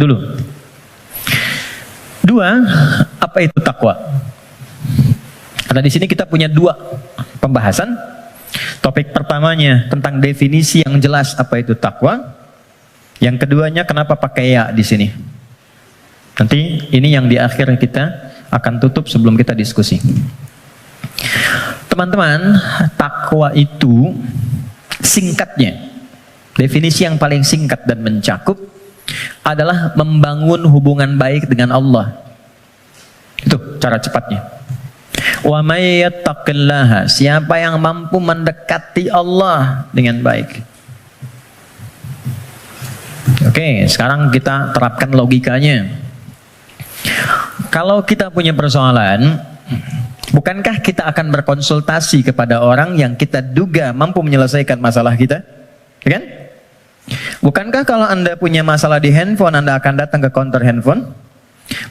dulu. Dua, apa itu takwa? Karena di sini kita punya dua pembahasan. Topik pertamanya tentang definisi yang jelas apa itu takwa. Yang keduanya kenapa pakai ya di sini. Nanti ini yang di akhir kita akan tutup sebelum kita diskusi. Teman-teman, takwa itu singkatnya, definisi yang paling singkat dan mencakup adalah membangun hubungan baik dengan Allah. Itu cara cepatnya. Wa may yattaqillaha, siapa yang mampu mendekati Allah dengan baik. Oke, sekarang kita terapkan logikanya. Kalau kita punya persoalan, bukankah kita akan berkonsultasi kepada orang yang kita duga mampu menyelesaikan masalah kita? Ya kan? Bukankah kalau Anda punya masalah di handphone, Anda akan datang ke counter handphone?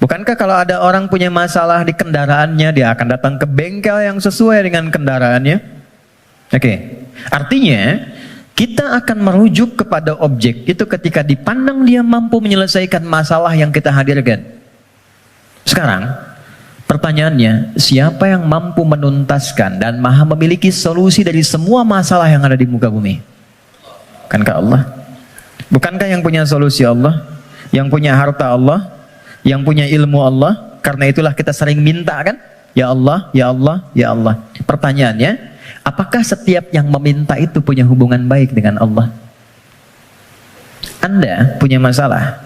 Bukankah kalau ada orang punya masalah di kendaraannya, dia akan datang ke bengkel yang sesuai dengan kendaraannya? Oke, artinya kita akan merujuk kepada objek itu ketika dipandang dia mampu menyelesaikan masalah yang kita hadirkan. Sekarang, pertanyaannya, siapa yang mampu menuntaskan dan maha memiliki solusi dari semua masalah yang ada di muka bumi? Bukankah Allah? Bukankah yang punya solusi Allah? Yang punya harta Allah? Yang punya ilmu Allah? Karena itulah kita sering minta kan? Ya Allah, ya Allah, ya Allah. Pertanyaannya, apakah setiap yang meminta itu punya hubungan baik dengan Allah? Anda punya masalah,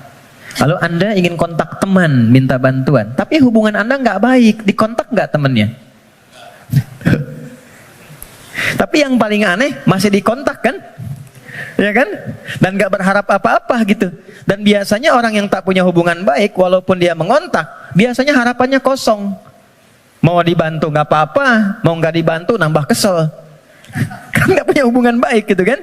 lalu Anda ingin kontak teman, minta bantuan, tapi hubungan Anda nggak baik, dikontak nggak temannya? Tapi yang paling aneh, masih dikontak kan? Ya kan? Dan nggak berharap apa-apa gitu. Dan biasanya orang yang tak punya hubungan baik, walaupun dia mengontak, biasanya harapannya kosong. Mau dibantu nggak apa-apa, mau nggak dibantu nambah kesel. Kan nggak punya hubungan baik gitu kan?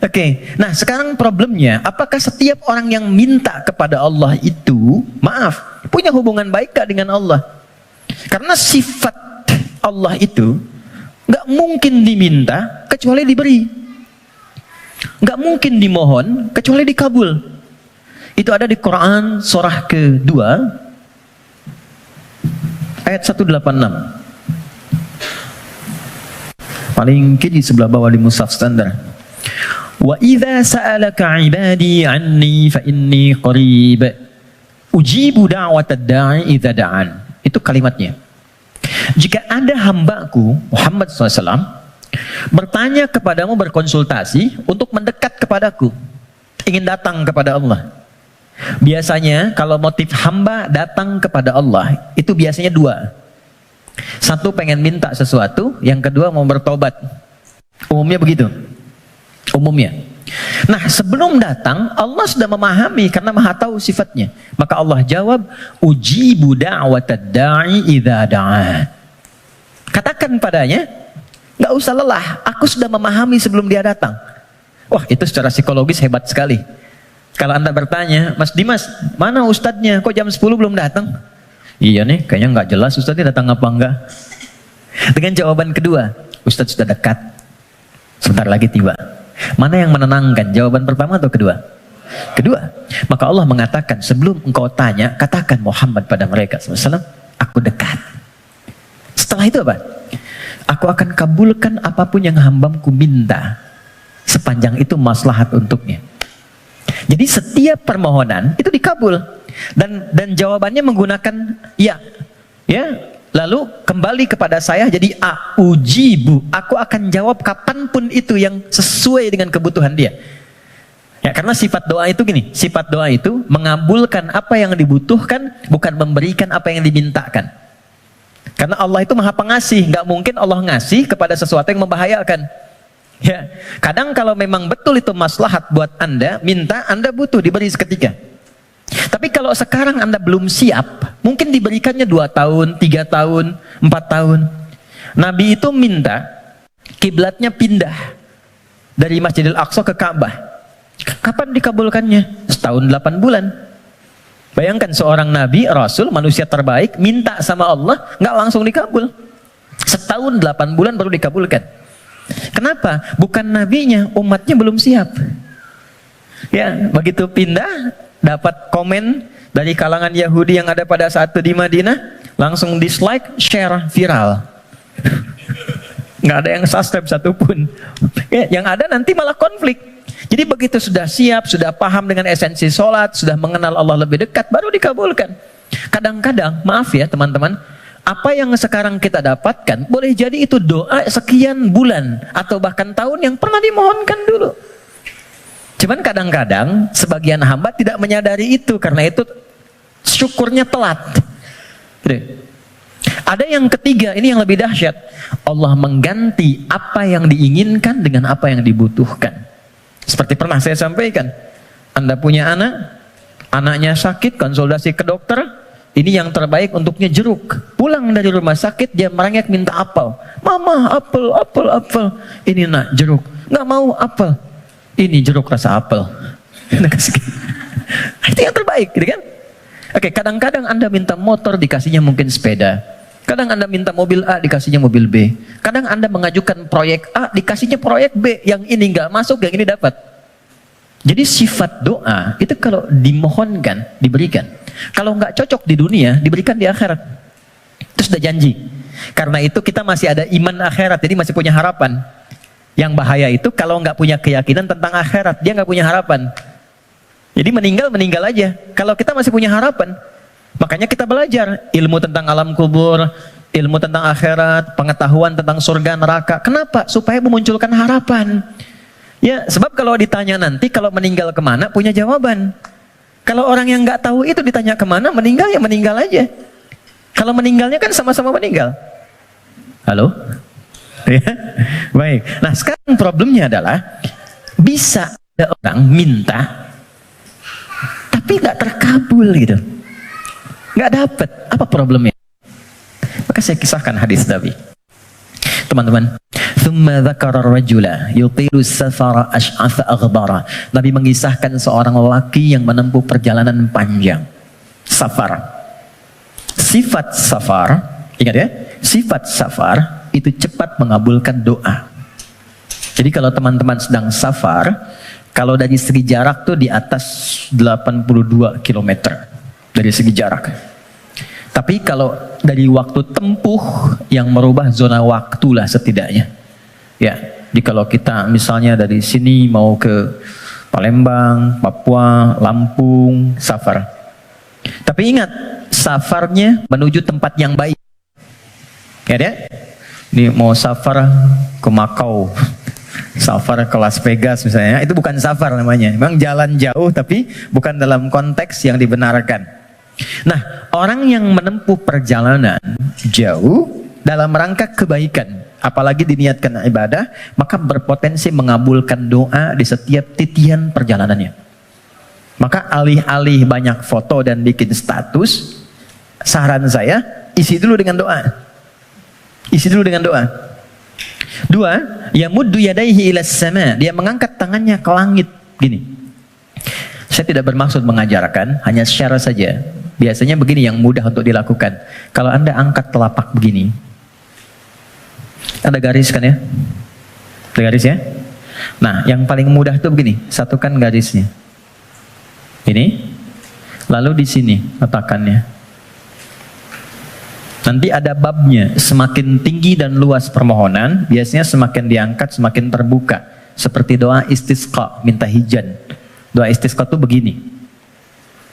Oke, nah sekarang problemnya, apakah setiap orang yang minta kepada Allah itu, maaf, punya hubungan baik gak dengan Allah? Karena sifat Allah itu nggak mungkin diminta kecuali diberi. Nggak mungkin dimohon kecuali dikabul. Itu ada di Quran surah kedua ayat 186. Paling kiri sebelah bawah di mushaf standar. Wa idza sa'alaka 'ibadi 'anni fa inni qarib ujibu da'watad da'i idza da'an. Itu kalimatnya. Jika ada hambaku Muhammad SAW bertanya kepadamu, berkonsultasi untuk mendekat kepadaku, ingin datang kepada Allah. Biasanya kalau motif hamba datang kepada Allah itu biasanya dua. Satu pengen minta sesuatu, yang kedua mau bertobat. Umumnya begitu. Umumnya. Nah, sebelum datang Allah sudah memahami karena Maha tahu sifatnya. Maka Allah jawab, ujibu da'watad da'i idza da'an. Katakan padanya, nggak usah lelah, aku sudah memahami sebelum dia datang. Wah, itu secara psikologis hebat sekali. Kalau Anda bertanya, Mas Dimas, mana ustadznya? Kok jam 10 belum datang? Iya nih, kayaknya nggak jelas ustadznya datang apa enggak. Dengan jawaban kedua, ustadz sudah dekat, sebentar lagi tiba. Mana yang menenangkan, jawaban pertama atau kedua? Kedua. Maka Allah mengatakan, sebelum engkau tanya, katakan Muhammad pada mereka SAW, aku dekat. Setelah itu apa? Aku akan kabulkan apapun yang hambaku minta, sepanjang itu maslahat untuknya. Jadi setiap permohonan itu dikabul, dan jawabannya menggunakan ya. Lalu kembali kepada saya jadi ujibu, aku akan jawab kapanpun itu yang sesuai dengan kebutuhan dia. Ya, karena sifat doa itu gini, sifat doa itu mengabulkan apa yang dibutuhkan, bukan memberikan apa yang dimintakan. Karena Allah itu Maha Pengasih, nggak mungkin Allah ngasih kepada sesuatu yang membahayakan. Ya, kadang kalau memang betul itu maslahat buat Anda, minta, Anda butuh, diberi seketika. Tapi kalau sekarang Anda belum siap, mungkin diberikannya 2 tahun, 3 tahun, 4 tahun. Nabi itu minta kiblatnya pindah dari Masjidil Aqsa ke Ka'bah. Kapan dikabulkannya? Setahun 8 bulan. Bayangkan seorang Nabi, Rasul, manusia terbaik, minta sama Allah, nggak langsung dikabul. Setahun 8 bulan baru dikabulkan. Kenapa? Bukan nabinya, umatnya belum siap. Ya, begitu pindah, dapat komen dari kalangan Yahudi yang ada pada saat itu di Madinah, langsung dislike, share, viral. Nggak ada yang subscribe satupun. Yang ada nanti malah konflik. Jadi begitu sudah siap, sudah paham dengan esensi sholat, sudah mengenal Allah lebih dekat, baru dikabulkan. Kadang-kadang, maaf ya teman-teman, apa yang sekarang kita dapatkan, boleh jadi itu doa sekian bulan, atau bahkan tahun yang pernah dimohonkan dulu. Cuman kadang-kadang, sebagian hamba tidak menyadari itu, karena itu syukurnya telat. Ada yang ketiga, ini yang lebih dahsyat. Allah mengganti apa yang diinginkan dengan apa yang dibutuhkan. Seperti pernah saya sampaikan, Anda punya anak, anaknya sakit, konsultasi ke dokter, ini yang terbaik untuknya jeruk. Pulang dari rumah sakit, dia merengek minta apel. Mama, apel, apel, apel. Ini nak, jeruk. Nggak mau apel. Ini jeruk rasa apel. Itu yang terbaik, gitu kan? Oke, kadang-kadang Anda minta motor, dikasihnya mungkin sepeda. Kadang Anda minta mobil A, dikasihnya mobil B. Kadang Anda mengajukan proyek A, dikasihnya proyek B. Yang ini nggak masuk, yang ini dapat. Jadi sifat doa, itu kalau dimohonkan, diberikan. Kalau nggak cocok di dunia, diberikan di akhirat. Itu sudah janji. Karena itu kita masih ada iman akhirat, jadi masih punya harapan. Yang bahaya itu kalau nggak punya keyakinan tentang akhirat, dia nggak punya harapan. Jadi meninggal aja. Kalau kita masih punya harapan, makanya kita belajar ilmu tentang alam kubur, ilmu tentang akhirat, pengetahuan tentang surga neraka. Kenapa? Supaya memunculkan harapan. Ya, sebab kalau ditanya nanti, kalau meninggal kemana, punya jawaban. Kalau orang yang nggak tahu itu ditanya kemana, meninggal ya meninggal aja. Kalau meninggalnya kan sama-sama meninggal. Halo? Ya? Baik. Nah sekarang problemnya adalah, bisa ada orang minta, tapi nggak terkabul gitu. Nggak dapat. Apa problemnya? Maka saya kisahkan hadis Nabi. Teman-teman, thumma dzakara ar-rajula yutilu safara ash'atha aghbara. Nabi mengisahkan seorang lelaki yang menempuh perjalanan panjang. Safar. Sifat safar, ingat ya, sifat safar itu cepat mengabulkan doa. Jadi kalau teman-teman sedang safar, kalau dari segi jarak tuh di atas 82 km dari segi jarak. Tapi kalau dari waktu tempuh yang merubah zona waktu lah setidaknya. Ya, jadi kalau kita misalnya dari sini mau ke Palembang, Papua, Lampung, safar. Tapi ingat, safarnya menuju tempat yang baik. Ya deh? Ini mau safar ke Makau, safar ke Las Vegas misalnya, itu bukan safar namanya. Memang jalan jauh tapi bukan dalam konteks yang dibenarkan. Nah, orang yang menempuh perjalanan jauh dalam rangka kebaikan, apalagi diniatkan ibadah, maka berpotensi mengabulkan doa di setiap titian perjalanannya. Maka alih-alih banyak foto dan bikin status, saran saya, isi dulu dengan doa. Isi dulu dengan doa. Dua, yamuddu yadaihi ilas sama, dia mengangkat tangannya ke langit gini. Saya tidak bermaksud mengajarkan, hanya share saja. Biasanya begini yang mudah untuk dilakukan. Kalau Anda angkat telapak begini, ada garis kan ya? Ada garis ya? Nah, yang paling mudah itu begini, satukan garisnya. Ini, lalu di sini letakkannya. Nanti ada babnya, semakin tinggi dan luas permohonan, biasanya semakin diangkat, semakin terbuka. Seperti doa istisqa, minta hujan. Doa istisqa itu begini.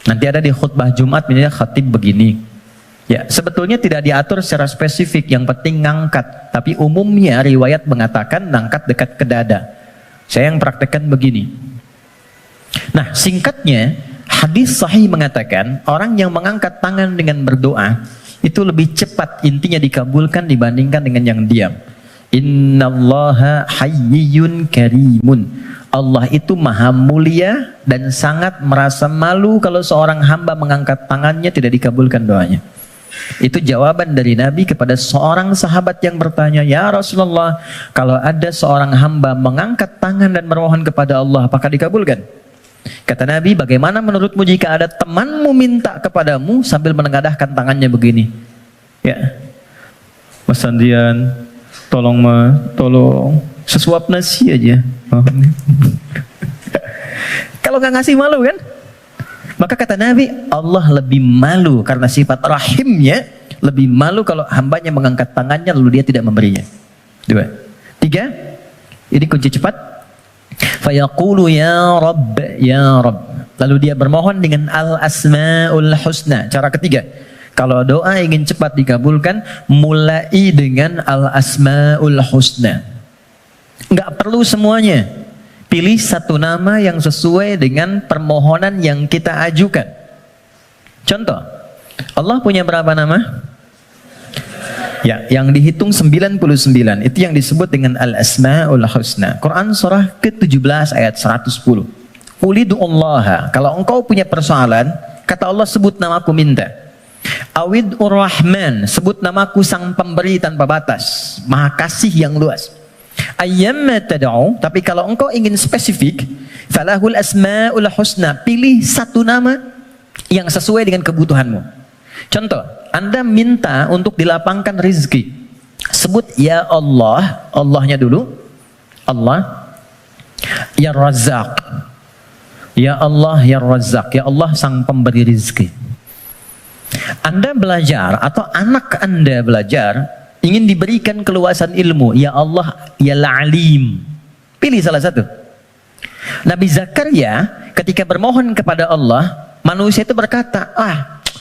Nanti ada di khutbah Jumat, misalnya khatib begini. Ya, sebetulnya tidak diatur secara spesifik, yang penting ngangkat. Tapi umumnya riwayat mengatakan ngangkat dekat ke dada. Saya yang praktekkan begini. Nah, singkatnya, hadis sahih mengatakan, orang yang mengangkat tangan dengan berdoa, itu lebih cepat intinya dikabulkan dibandingkan dengan yang diam. Innallaha hayyun karimun. Allah itu maha mulia dan sangat merasa malu kalau seorang hamba mengangkat tangannya tidak dikabulkan doanya. Itu jawaban dari Nabi kepada seorang sahabat yang bertanya, ya Rasulullah, kalau ada seorang hamba mengangkat tangan dan memohon kepada Allah, apakah dikabulkan? Kata Nabi, bagaimana menurutmu jika ada temanmu minta kepadamu sambil menengadahkan tangannya begini? Ya, Mas Andian, tolong sesuap nasi aja. Oh. Kalau nggak ngasih malu kan? Maka kata Nabi, Allah lebih malu karena sifat rahimnya, lebih malu kalau hambanya mengangkat tangannya lalu dia tidak memberinya. 2. 3, ini kunci cepat. Fayaqulu ya Rabb, ya Rabb. Lalu dia bermohon dengan al-asma'ul husna. Cara ketiga, kalau doa ingin cepat dikabulkan, mulai dengan al-asma'ul husna. Enggak perlu semuanya. Pilih satu nama yang sesuai dengan permohonan yang kita ajukan. Contoh, Allah punya berapa nama? Ya, yang dihitung 99. Itu yang disebut dengan Al-Asma'ul Husna. Quran surah ke-17 ayat 110. Ulidu'allaha. Kalau engkau punya persoalan, kata Allah, sebut namaku minta. Awid'ur Rahman. Sebut namaku sang pemberi tanpa batas. Maha kasih yang luas. Ayyamma tad'u, tapi kalau engkau ingin spesifik, falahul asmaul husna, pilih satu nama yang sesuai dengan kebutuhanmu. Contoh, Anda minta untuk dilapangkan rezeki. Sebut ya Allah, Allahnya dulu. Allah. Ya Razzaq. Ya Allah, ya Razzaq. Ya Allah sang pemberi rezeki. Anda belajar atau anak Anda belajar ingin diberikan keluasan ilmu, ya Allah, ya Alim. Pilih salah satu. Nabi Zakaria ketika bermohon kepada Allah, manusia itu berkata,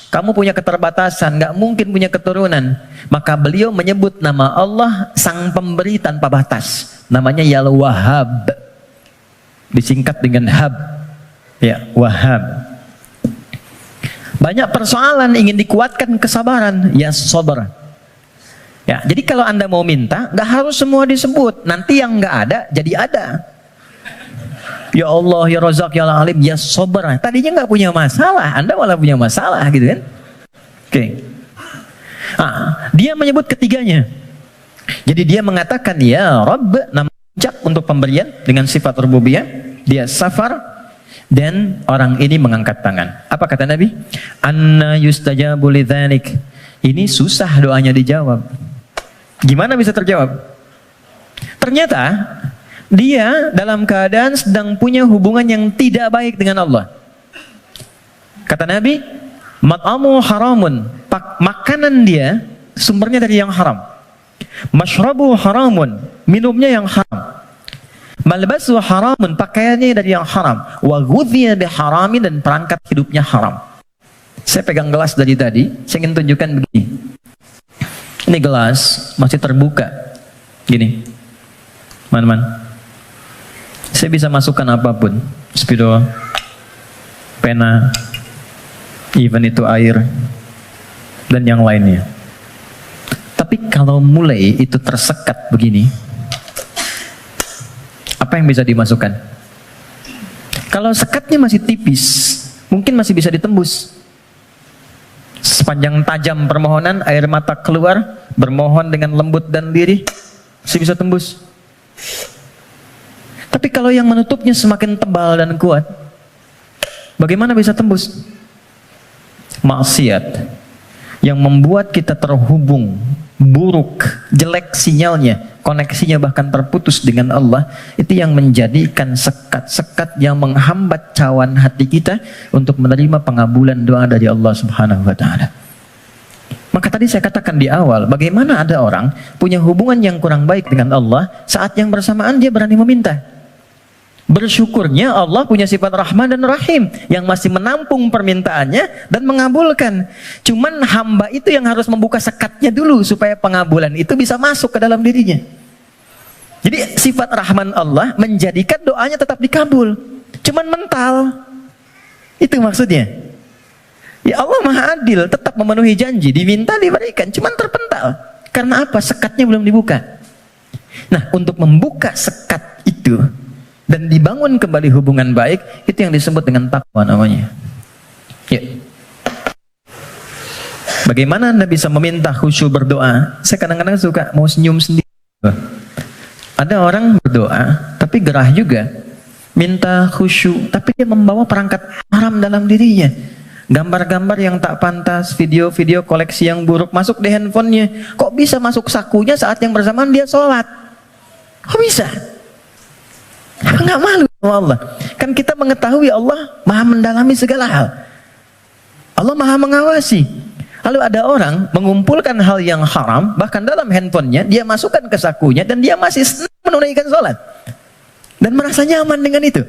kamu punya keterbatasan, nggak mungkin punya keturunan. Maka beliau menyebut nama Allah sang pemberi tanpa batas. Namanya ya Wahhab. Disingkat dengan Hab. Ya, Wahhab. Banyak persoalan ingin dikuatkan kesabaran, ya Sabar. Ya, jadi kalau Anda mau minta, nggak harus semua disebut. Nanti yang nggak ada, jadi ada. Ya Allah, ya Razzaq, ya Alim, ya Sabar. Tadinya nggak punya masalah, Anda malah punya masalah, gitu kan? Oke. Dia menyebut ketiganya. Jadi dia mengatakan, ya Rabb, nama puncak untuk pemberian dengan sifat rububiyah. Dia Safar, dan orang ini mengangkat tangan. Apa kata Nabi? Anna yustajabu lidzalik. Ini susah doanya dijawab. Gimana bisa terjawab? Ternyata dia dalam keadaan sedang punya hubungan yang tidak baik dengan Allah. Kata Nabi, mat'amu haramun. Makanan dia sumbernya dari yang haram. Mashrabu haramun. Minumnya yang haram. Malbasu haramun. Pakaiannya dari yang haram. Wa ghudhiya biharamin, dan perangkat hidupnya haram. Saya pegang gelas dari tadi, saya ingin tunjukkan begini. Ini gelas masih terbuka, gini, teman-teman. Saya bisa masukkan apapun, spidol, pena, even itu air, dan yang lainnya. Tapi kalau mulai itu tersekat begini, apa yang bisa dimasukkan? Kalau sekatnya masih tipis, mungkin masih bisa ditembus. Sepanjang tajam permohonan, air mata keluar, bermohon dengan lembut dan lirih, masih bisa tembus. Tapi kalau yang menutupnya semakin tebal dan kuat, bagaimana bisa tembus? Maksiat yang membuat kita terhubung, buruk, jelek sinyalnya, koneksinya bahkan terputus dengan Allah, itu yang menjadikan sekat-sekat yang menghambat cawan hati kita untuk menerima pengabulan doa dari Allah Subhanahu wa Ta'ala. Maka tadi saya katakan di awal, bagaimana ada orang punya hubungan yang kurang baik dengan Allah, saat yang bersamaan dia berani meminta. Bersyukurnya Allah punya sifat Rahman dan Rahim yang masih menampung permintaannya dan mengabulkan. Cuman hamba itu yang harus membuka sekatnya dulu supaya pengabulan itu bisa masuk ke dalam dirinya. Jadi sifat Rahman Allah menjadikan doanya tetap dikabul. Cuman mental. Itu maksudnya. Ya Allah Maha Adil, tetap memenuhi janji, diminta diberikan, cuman terpental. Karena apa? Sekatnya belum dibuka. Nah, untuk membuka sekat itu dan dibangun kembali hubungan baik, itu yang disebut dengan takwa namanya. Ya. Bagaimana Anda bisa meminta khusyuk berdoa? Saya kadang-kadang suka mau senyum sendiri. Ada orang berdoa, tapi gerah juga. Minta khusyuk, tapi dia membawa perangkat haram dalam dirinya. Gambar-gambar yang tak pantas, video-video koleksi yang buruk masuk di handphonenya. Kok bisa masuk sakunya saat yang bersamaan dia sholat? Kok bisa? Nggak malu sama Allah. Kan kita mengetahui Allah Maha mendalami segala hal. Allah maha mengawasi. Lalu ada orang mengumpulkan hal yang haram, bahkan dalam handphonenya, dia masukkan ke sakunya, dan dia masih senang menunaikan sholat. Dan merasa nyaman dengan itu.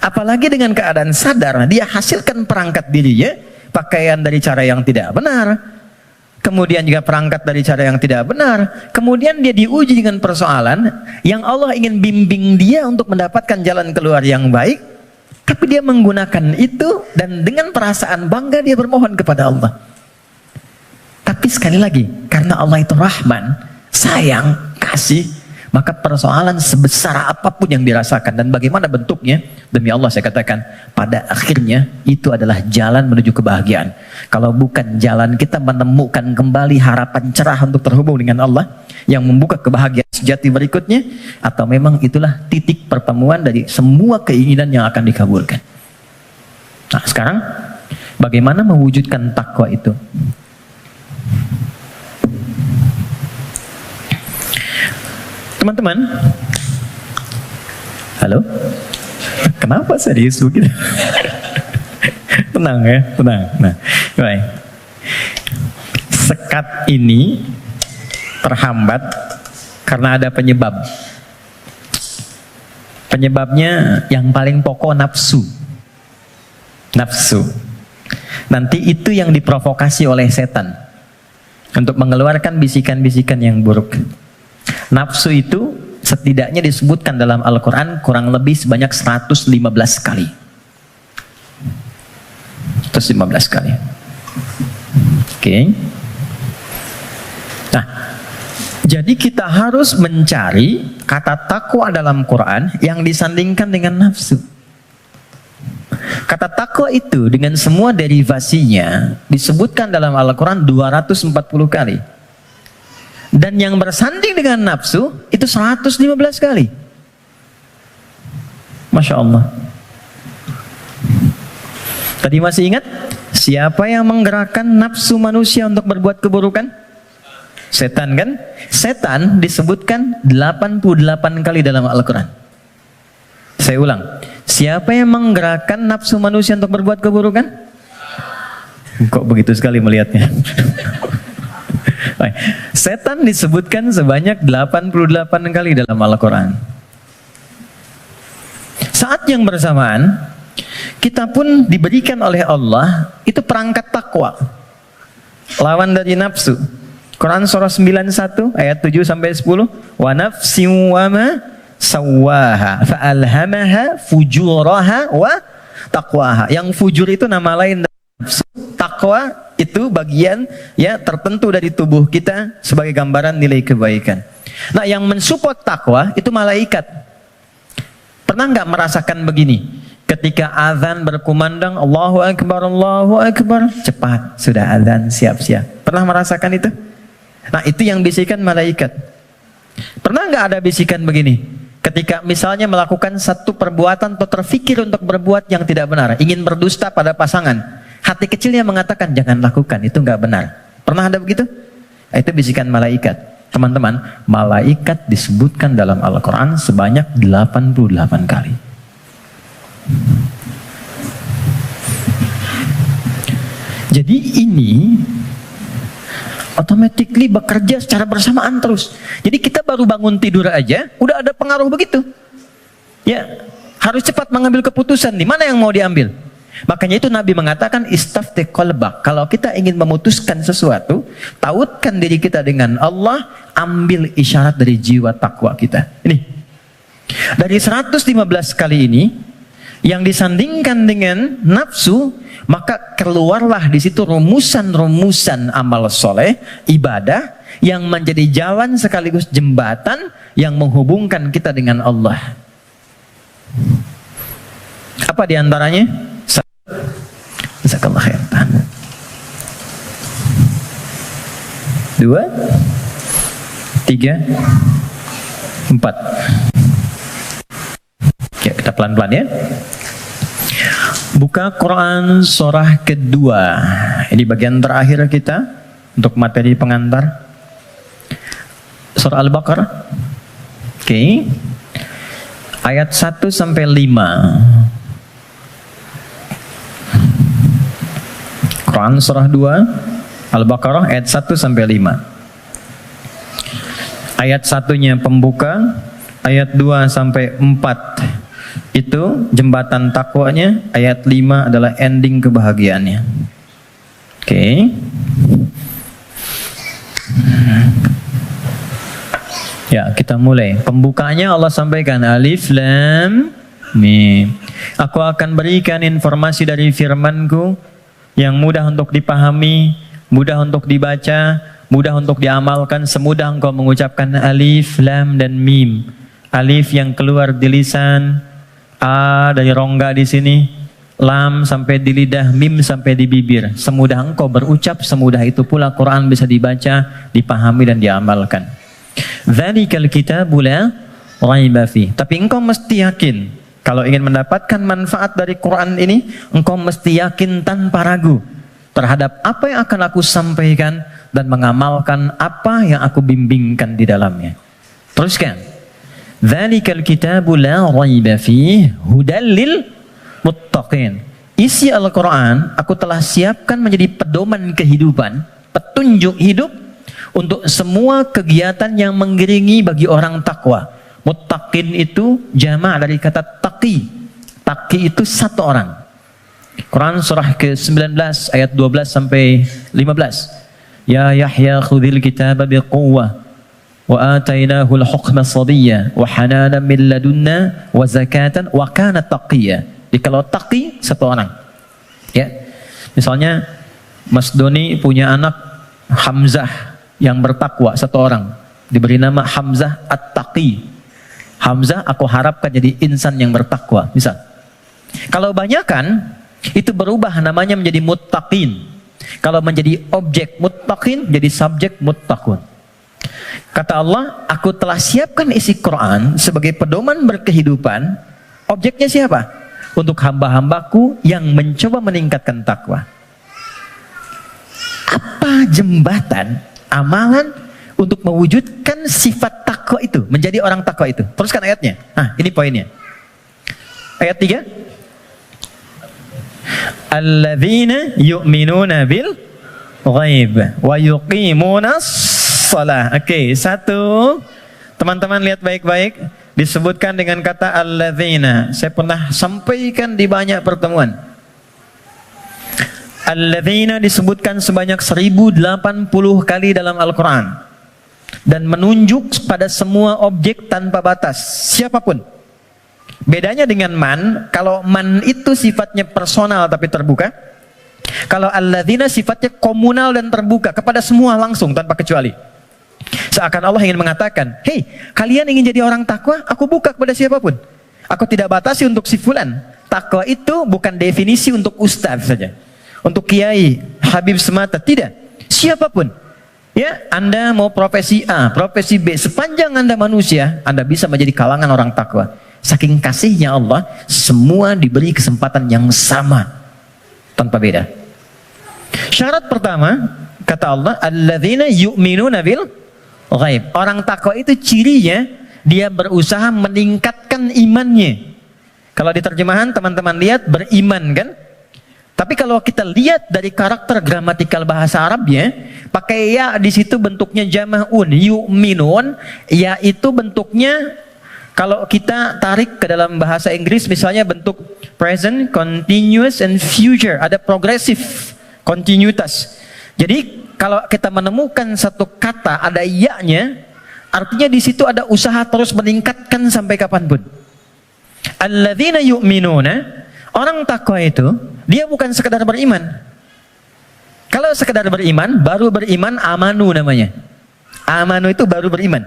Apalagi dengan keadaan sadar, dia hasilkan perangkat dirinya, pakaian dari cara yang tidak benar, kemudian juga perangkat dari cara yang tidak benar, kemudian dia diuji dengan persoalan yang Allah ingin bimbing dia untuk mendapatkan jalan keluar yang baik, tapi dia menggunakan itu dan dengan perasaan bangga dia bermohon kepada Allah. Tapi sekali lagi, karena Allah itu Rahman, sayang, kasih, maka persoalan sebesar apapun yang dirasakan dan bagaimana bentuknya, demi Allah saya katakan, pada akhirnya itu adalah jalan menuju kebahagiaan. Kalau bukan jalan kita menemukan kembali harapan cerah untuk terhubung dengan Allah yang membuka kebahagiaan sejati berikutnya, atau memang itulah titik pertemuan dari semua keinginan yang akan dikabulkan. Nah sekarang bagaimana mewujudkan takwa itu? Teman-teman, halo, kenapa serius begitu? Tenang ya, tenang. Nah, baik. Sekat ini terhambat karena ada penyebab. Penyebabnya yang paling pokok nafsu. Nafsu. Nanti itu yang diprovokasi oleh setan untuk mengeluarkan bisikan-bisikan yang buruk. Nafsu itu setidaknya disebutkan dalam Al-Quran kurang lebih sebanyak 115 kali. 115 kali. Oke. Nah, jadi kita harus mencari kata takwa dalam Quran yang disandingkan dengan nafsu. Kata takwa itu dengan semua derivasinya disebutkan dalam Al-Quran 240 kali. Dan yang bersanding dengan nafsu itu 115 kali. Masya Allah. Tadi masih ingat? Siapa yang menggerakkan nafsu manusia untuk berbuat keburukan? Setan kan? Setan disebutkan 88 kali dalam Al-Quran. Saya ulang. Siapa yang menggerakkan nafsu manusia untuk berbuat keburukan? Kok begitu sekali melihatnya? Setan disebutkan sebanyak 88 kali dalam Al-Quran. Saat yang bersamaan, kita pun diberikan oleh Allah itu perangkat takwa, lawan dari nafsu. Quran surah 91 ayat 7 sampai 10. Wa nafsin wa ma sawwaha fa alhamaha fujuraha wa taqwaha. Yang fujur itu nama lain dari nafsu. Takwa itu bagian ya tertentu dari tubuh kita sebagai gambaran nilai kebaikan. Nah, yang mensupport takwa itu malaikat. Pernah nggak merasakan begini? Ketika azan berkumandang, Allahu Akbar, cepat sudah azan, siap-siap. Pernah merasakan itu? Nah, itu yang bisikan malaikat. Pernah nggak ada bisikan begini? Ketika misalnya melakukan satu perbuatan atau terfikir untuk berbuat yang tidak benar, ingin berdusta pada pasangan, hati kecilnya mengatakan jangan lakukan, itu nggak benar. Pernah ada begitu? Itu bisikan malaikat. Teman-teman, malaikat disebutkan dalam Al-Quran sebanyak 88 kali. Jadi ini automatically bekerja secara bersamaan terus. Jadi kita baru bangun tidur aja udah ada pengaruh begitu. Ya, harus cepat mengambil keputusan di mana yang mau diambil. Makanya itu Nabi mengatakan istafti qalbak. Kalau kita ingin memutuskan sesuatu, tautkan diri kita dengan Allah, ambil isyarat dari jiwa takwa kita. Ini. Dari 115 kali ini yang disandingkan dengan nafsu, maka keluarlah di situ rumusan-rumusan amal soleh, ibadah yang menjadi jalan sekaligus jembatan yang menghubungkan kita dengan Allah. Apa diantaranya? Jazakallah khair. 2, 3, 4. Oke, kita pelan-pelan ya. Buka Quran surah kedua. Ini bagian terakhir kita untuk materi pengantar. Surah Al-Baqarah. Oke. Ayat 1 sampai 5. Quran surah 2 Al-Baqarah ayat 1 sampai 5. Ayat 1-nya pembuka, ayat 2 sampai 4 itu jembatan takwanya, ayat 5 adalah ending kebahagiaannya. Oke. Ya, kita mulai. Pembukanya Allah sampaikan Alif Lam Mim. Aku akan berikan informasi dari firman-Ku yang mudah untuk dipahami, mudah untuk dibaca, mudah untuk diamalkan, semudah engkau mengucapkan Alif, Lam, dan Mim. Alif yang keluar di lisan, A dari rongga di sini, Lam sampai di lidah, Mim sampai di bibir. Semudah engkau berucap, semudah itu pula Quran bisa dibaca, dipahami, dan diamalkan. Dzalikal kitabu la raiba fi. Tapi engkau mesti yakin, kalau ingin mendapatkan manfaat dari Quran ini, engkau mesti yakin tanpa ragu terhadap apa yang akan aku sampaikan dan mengamalkan apa yang aku bimbingkan di dalamnya. Teruskan. Dzalikal kitabu la raiba fi hudal lil muttaqin. Isi Al-Quran aku telah siapkan menjadi pedoman kehidupan, petunjuk hidup untuk semua kegiatan yang mengiringi bagi orang takwa. Muttaqin itu jama' dari kata taqi. Taqi itu satu orang. Quran surah ke-19 ayat 12 sampai 15. Ya Yahya khudhil kitaba biquwwah wa atainahu al-hukma sabiyya wa hananan min ladunna wa zakatan wa kana taqiyya. Jadi kalau taqi satu orang. Ya. Misalnya Mas Doni punya anak Hamzah yang bertakwa, satu orang. Diberi nama Hamzah At-Taqi. Hamzah aku harapkan jadi insan yang bertakwa, misal. Kalau banyakan itu berubah namanya menjadi muttaqin. Kalau menjadi objek muttaqin jadi subjek muttaqun. Kata Allah, aku telah siapkan isi Quran sebagai pedoman berkehidupan. Objeknya siapa? Untuk hamba-hambaku yang mencoba meningkatkan takwa. Apa jembatan amalan untuk mewujudkan sifat takwa itu, menjadi orang takwa itu? Teruskan ayatnya. Nah, ini poinnya. Ayat 3. Alladzina yu'minuna bil ghaib wa yuqimunas shalah. Oke, satu. Teman-teman lihat baik-baik, disebutkan dengan kata alladzina. Saya pernah sampaikan di banyak pertemuan. Alladzina disebutkan sebanyak 1080 kali dalam Al-Quran. Dan menunjuk pada semua objek tanpa batas, siapapun. Bedanya dengan man, kalau man itu sifatnya personal tapi terbuka. Kalau alladzina sifatnya komunal dan terbuka kepada semua langsung tanpa kecuali. Seakan Allah ingin mengatakan, hei, kalian ingin jadi orang takwa, aku buka kepada siapapun. Aku tidak batasi untuk si fulan. Takwa itu bukan definisi untuk ustaz saja, untuk kiai, habib semata, tidak. Siapapun. Ya, Anda mau profesi A, profesi B, sepanjang Anda manusia, Anda bisa menjadi kalangan orang takwa. Saking kasihnya Allah, semua diberi kesempatan yang sama, tanpa beda. Syarat pertama, kata Allah, alladzina yu'minuna bil ghaib. Orang takwa itu cirinya, dia berusaha meningkatkan imannya. Kalau di terjemahan teman-teman lihat, beriman kan? Tapi kalau kita lihat dari karakter gramatikal bahasa Arabnya, pakai ya di situ bentuknya jama'un, yu'minun, ya itu bentuknya kalau kita tarik ke dalam bahasa Inggris misalnya bentuk present, continuous, and future, ada progresif, kontinuitas. Jadi kalau kita menemukan satu kata ada ya-nya, artinya di situ ada usaha terus meningkatkan sampai kapanpun. Alladzina yu'minuna, orang takwa itu dia bukan sekedar beriman. Kalau sekedar beriman, baru beriman amanu namanya. Amanu itu baru beriman.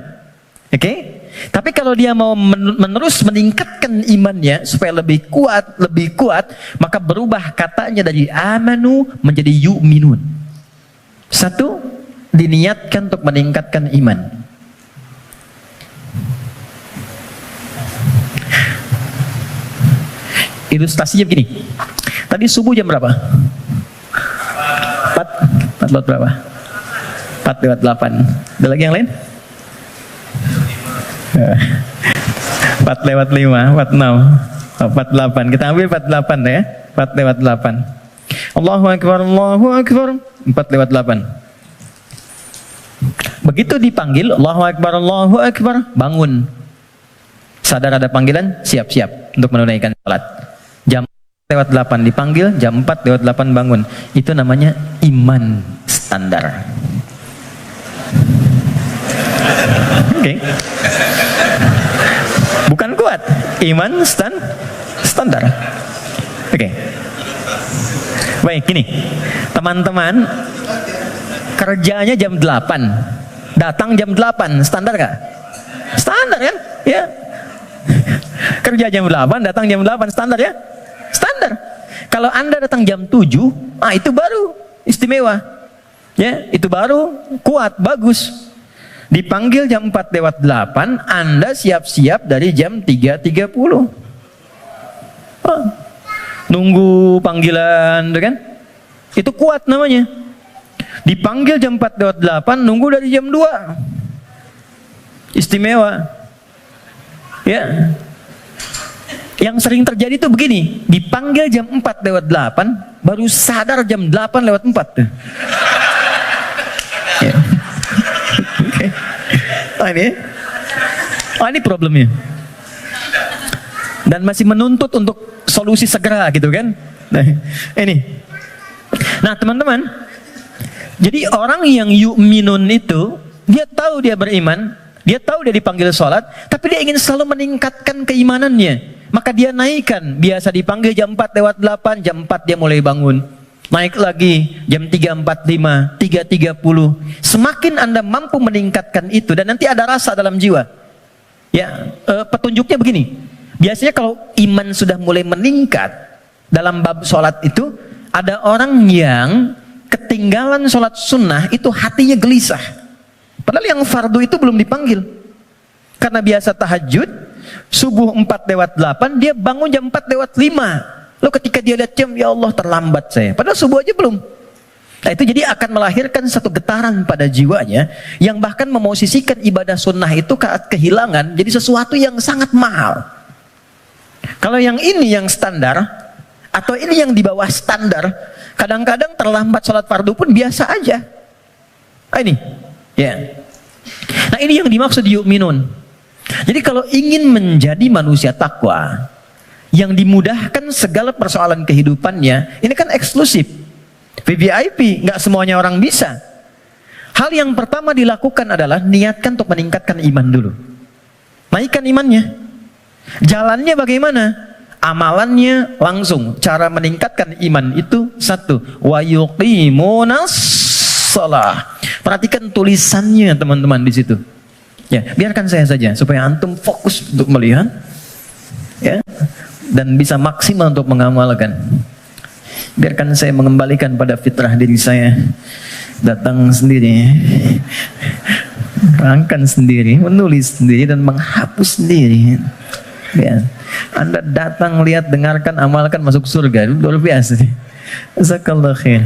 Oke? Tapi kalau dia mau menerus meningkatkan imannya supaya lebih kuat, maka berubah katanya dari amanu menjadi yu'minun. Satu, diniatkan untuk meningkatkan iman. Ilustrasinya begini. Tadi subuh jam berapa? 4 lewat berapa? 4 lewat 8. Ada lagi yang lain? 4 lewat 5, 46, 48. Kita ambil 48 ya. 4 lewat 8. Allahu Akbar, Allahu Akbar. 4:08. Begitu dipanggil Allahu Akbar, Allahu Akbar, bangun. Sadar ada panggilan, siap-siap untuk menunaikan salat. Jam 4:08 dipanggil, jam 4:08 bangun. Itu namanya iman standar. Oke. Bukan kuat, iman standar. Oke. Baik, gini. Teman-teman, kerjanya jam 8. Datang jam 8, standar gak? Standar kan? Ya. Kerja jam 8, datang jam 8, standar ya? Standar. Kalau Anda datang jam 7, itu baru istimewa. Ya, itu baru kuat, bagus. Dipanggil jam 4:08, Anda siap-siap dari jam 3:30. Nunggu panggilan, kan? Itu kuat namanya. Dipanggil jam 4:08, nunggu dari jam 2. Istimewa. Ya. Yang sering terjadi itu begini, dipanggil jam 4:08, baru sadar jam 8:04. Ya. Okay. Ini problemnya. Dan masih menuntut untuk solusi segera gitu kan. Nah, ini. Nah, teman-teman, jadi orang yang yu'minun itu, dia tahu dia beriman, dia tahu dia dipanggil sholat, tapi dia ingin selalu meningkatkan keimanannya. Maka dia naikkan, biasa dipanggil jam 4:08, jam 4 dia mulai bangun. Naik lagi jam 3:45, 3:30. Semakin Anda mampu meningkatkan itu, dan nanti ada rasa dalam jiwa. Ya, petunjuknya begini. Biasanya kalau iman sudah mulai meningkat dalam bab sholat itu, ada orang yang ketinggalan sholat sunnah itu hatinya gelisah. Padahal yang fardu itu belum dipanggil. Karena biasa tahajud, subuh 4:08, dia bangun jam 4:05. Lalu ketika dia lihat jam, ya Allah terlambat saya. Padahal subuh aja belum. Nah, itu jadi akan melahirkan satu getaran pada jiwanya, yang bahkan memosisikan ibadah sunnah itu kehilangan jadi sesuatu yang sangat mahal. Kalau yang ini yang standar, atau ini yang di bawah standar, kadang-kadang terlambat sholat fardu pun biasa aja. Ini, ya. Nah, ini yang dimaksud yu'minun. Jadi kalau ingin menjadi manusia takwa, yang dimudahkan segala persoalan kehidupannya, ini kan eksklusif, VVIP, nggak semuanya orang bisa. Hal yang pertama dilakukan adalah niatkan untuk meningkatkan iman dulu. Naikkan imannya. Jalannya bagaimana? Amalannya langsung. Cara meningkatkan iman itu satu, wa yuqimunas shalah. Perhatikan tulisannya teman-teman di situ. Ya, biarkan saya saja supaya antum fokus untuk melihat, ya, dan bisa maksimal untuk mengamalkan. Biarkan saya mengembalikan pada fitrah diri saya. Datang sendiri, rangkan sendiri, menulis sendiri, dan menghapus sendiri. Ya. Anda datang, lihat, dengarkan, amalkan, masuk surga. Luar biasa. Jazakallahu khair.